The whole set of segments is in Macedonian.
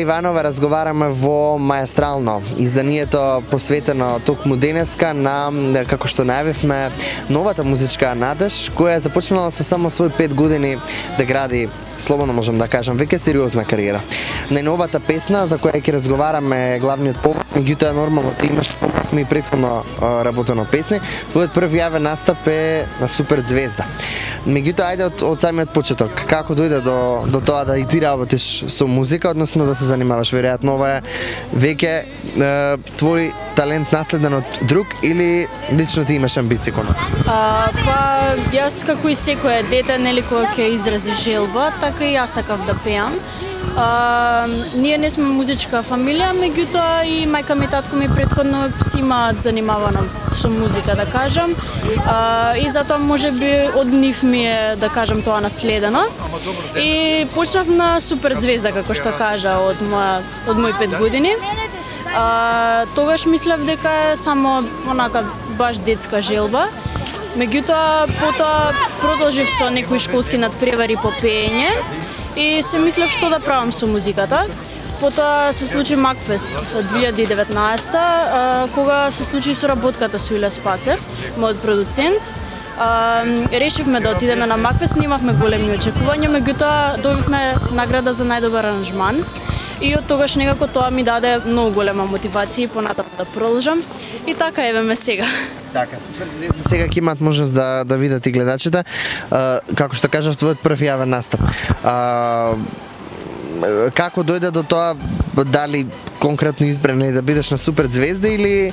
Иванова разговараме во Маестрално, изданието посветено токму денеска на, како што најавивме, новата музичка надеж, која е започнала со само свој 5 години да гради, слободно можам да кажам, веќе сериозна кариера. Најновата песна за која ќе разговараме главниот повод, меѓутоа нормално ти имаш и претходно работено песни. Твојот прв јавен настап е на Супер Звезда. Меѓутоа, ајде од самиот почеток. Како дојде до тоа да и ти работиш со музика, односно да се занимаваш? Веројатно ова е веќе твој талент наследен од друг или лично ти имаш амбиции кон Па јас како и секое дете, нели, кога ќе изрази желба, така и јас сакав да пеам. Ние не сме музичка фамилија, меѓутоа и мајка ми и татко ми претходно си имаат занимавано со музика, да кажам. И затоа можеби од нив ми е, да кажам, тоа наследено. И почнав на Супер Звезда, како што кажа, од мои 5 години. Тогаш мислев дека е само онака баш детска желба. Меѓутоа, потоа продолжив со некои школски надпревари по пеење и се мислев што да правам со музиката. Потоа се случи Макфест од 2019, кога се случи соработката со Иле Спасев, мојот продуцент. Решивме да отидеме на Макфест, немавме големи очекувања, меѓутоа добивме награда за најдобар аранжман. И од тогаш некако тоа ми даде многу голема мотивација понатаму да продолжам. И така еве ме сега. Така, Супер Звезда сега ќе имаат можност да видат и гледачите. Како што кажав, твојот прв јавен настап. Како дојде до тоа, дали конкретно избран да бидеш на Супер Звезда или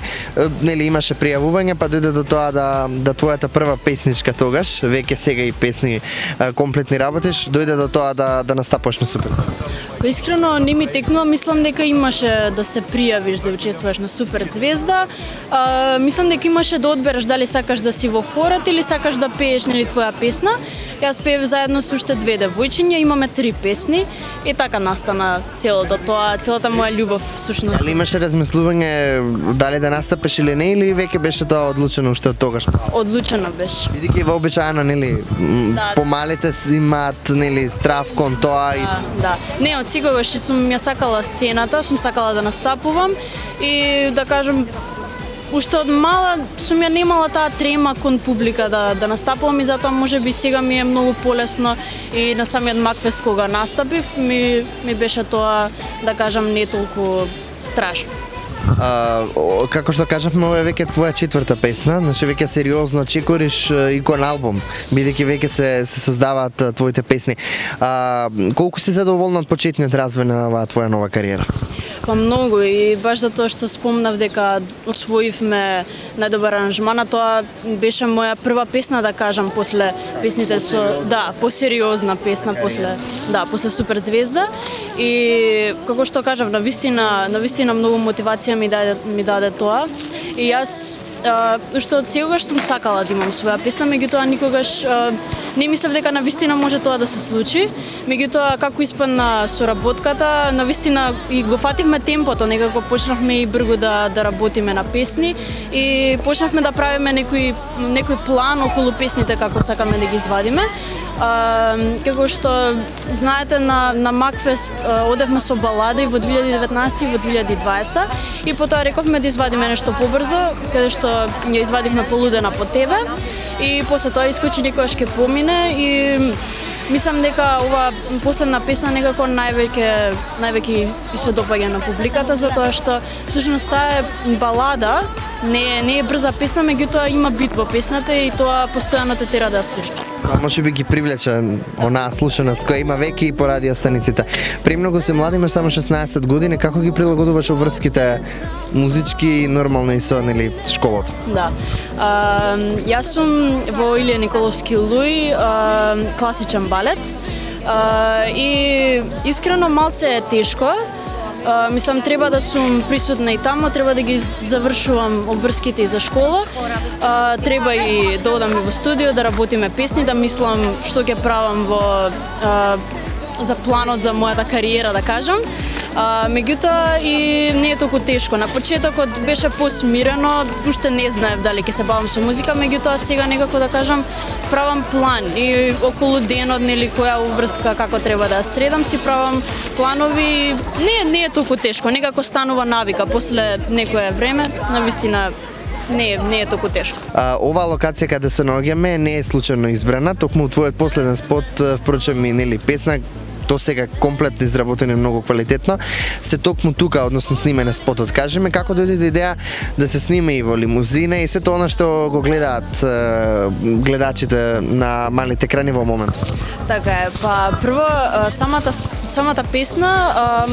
нели имаше пријавување, па дојде до тоа да твојата прва песничка тогаш, веќе сега и песни комплетни работиш, дојде до тоа да настапуваш на Супер Звезда? Па искрено не ми текнува, мислам дека имаше да се пријавиш да учествуваш на Супер Звезда. Мислам дека имаше да одбереш дали сакаш да си во хорот или сакаш да пееш, нели, твоја песна. Јас пеев заедно со уште 2 девојчиња, имаме 3 песни и така настана целото тоа, целата моја љубов всушност. Дали имаше размислување дали да настапеш или не, или веќе беше тоа одлучено уште од тогаш? Одлучено беше. Бидејќи вообичаено, нели, помалите имаат, нели, страв кон тоа и да. Не, од секогаш сум ја сакала сцената, сум сакала да настапувам и да кажам уште од мала сум ја немала таа трема кон публика да настапувам и затоа можеби сега ми е многу полесно и на самиот Макфест кога настапив ми беше тоа, да кажам, не толку страшно. Како што кажавме, ова е веќе твоја 4-та песна, значи веќе сериозно чекориш и кон албум, бидејќи веќе се создаваат твоите песни. Колку си задоволна од почетниот развој на оваа твоја нова кариера? Па многу, и баш за тоа што спомнав дека освоивме најдобар аранжман, тоа беше моја прва песна, да кажам, после песните со посериозна песна после Супер Звезда. И како што кажав, навистина многу мотивација ми даде тоа. И јас уште од секогаш сум сакала да имам своја песна, меѓутоа никогаш не мислев дека навистина може тоа да се случи. Меѓутоа, како испадна соработката, навистина и го фативме темпото, некако почнавме и брзо да работиме на песни и почнавме да правиме некој план околу песните како сакаме да ги извадиме. Како што знаете, на Макфест одевме со балада и во 2019 и во 2020 и потоа рековме да извадиме нешто побрзо, каде што ја извадивме Полудена по тебе и после тоа искочи некојаш ќе помине и мислам дека ова последна песна некако највеќе се допаѓа на публиката, затоа што всушност таа е балада, не е брза песна, меѓутоа има бит во песната и тоа постојано те тера да слушаш. Може би ги привлече онаа слушаност која има веќе и по радио станиците. Премногу се млади, имаш само 16 години, како ги прилагодуваш врските музички нормално и со, нели, школата? Да. Јас сум во Илија Николовски Луи, класичен балет. И искрено малце е тешко. Мислам, треба да сум присутна и тамо, треба да ги завршувам обврските и за школа. Треба и да одам и во студио, да работиме песни, да мислам што ќе правам за планот за мојата кариера, да кажам. Меѓутоа и не е толку тешко. На почетокот беше посмирено, уште не знаев дали ќе се бавам со музика, меѓутоа сега некако да кажам правам план и околу денот нели која уврска како треба да ја средам си правам планови. Не е толку тешко, некако станува навика после некое време, навистина не е толку тешко. Оваа локација каде се наоѓаме не е случајно избрана, токму твојот последен спот, впрочем и нели песна до сега комплетно изработен и многу квалитетно, се токму тука, односно снимене спотот. Кажеме како дојде до идеја да се снима и во лимузина и сето она што го гледаат гледачите на малите екрани во моментот. Така е, па прво самата песна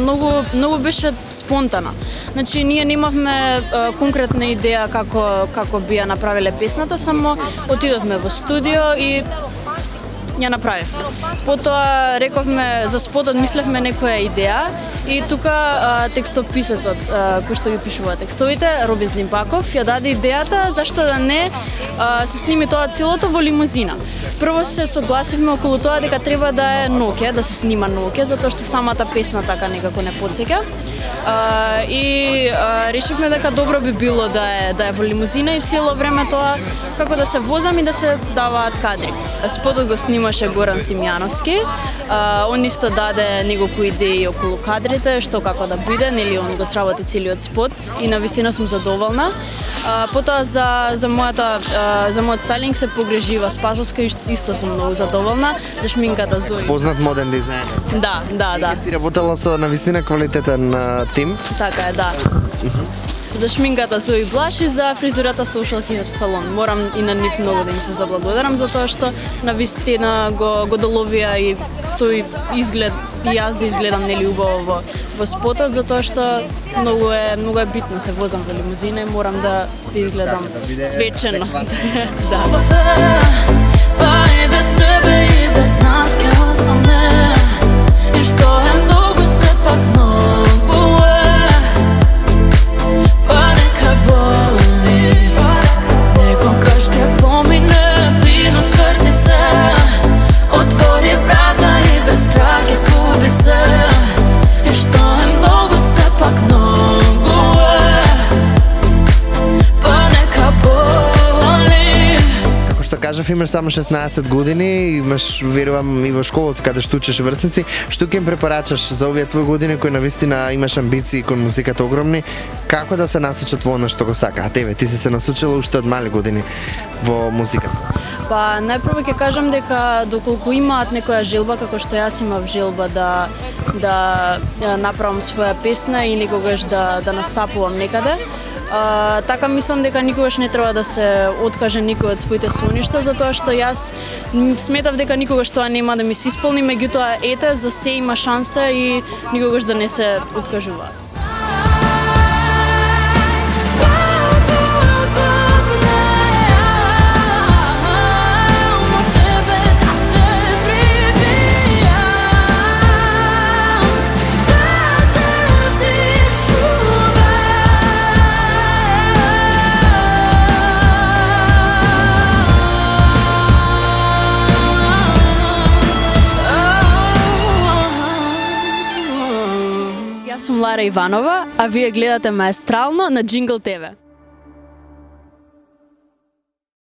многу беше спонтана. Значи ние немавме конкретна идеја како би ја направиле песната, само отидовме во студио и ја направивме. Потоа рековме за спотот, мислевме некоја идеја и тука текстописецот кој што ги пишува текстовите, Робин Зимпаков, ја даде идејата зашто да не се сними тоа целото во лимузина. Прво се согласивме околу тоа дека треба да е ноќе, да се снима ноќе, затоа што самата песна така некако не потсеќа. И решивме дека добро би било да е во лимузина и цело време тоа како да се возам и да се даваат кадри. Спотот го снимаше Горан Симјановски. Он исто даде неколку идеи околу кадрите, што како да биде, нели он го сработи целиот спот и навистина сум задоволна. Потоа за мојот стайлинг се погрежива Спасовска и исто сум многу задоволна, за шминката Зои. Познат моден дизајнер. Да. Си работела со навистина квалитетен тим. Така е, да. За шминката Зои Блаш и за фризурата Social Hair Salon. Морам и на нив многу да им се заблагодарам за тоа што навистина го доловија и тој изглед и јас да изгледам нели убаво во спотот, затоа што многу е битно се возам во лимузина и морам да изгледам свечено. Да. Па и без тебе и без нас ке осаме и што е многу сепак многу е. Па нека боли, некогаш ке помине, фино сврти се, отвори врата и без страх изгуби се. И што е многу сепак многу е. Па нека боли. Како што кажав, имаш само 16 години, имаш, верувам, и во школата каде што учиш врсници. Што ќе им препорачаш за овие твои години кои навистина имаш амбиции кон музиката огромни, како да се насочат во она што го сакаат? Тебе, ти си се насочила уште од мали години во музиката. Па најпрво ќе кажам дека доколку имаат некоја желба како што јас имав желба да направам своја песна и некогаш да настапувам некаде, така мислам дека никогаш не треба да се откаже никој од своите соништа, затоа што јас сметав дека никогаш тоа нема да ми се исполни, меѓутоа ете за се има шанса и никогаш да не се откажува. Јас сум Лара Иванова, а вие гледате Маестрално на Джингл ТВ.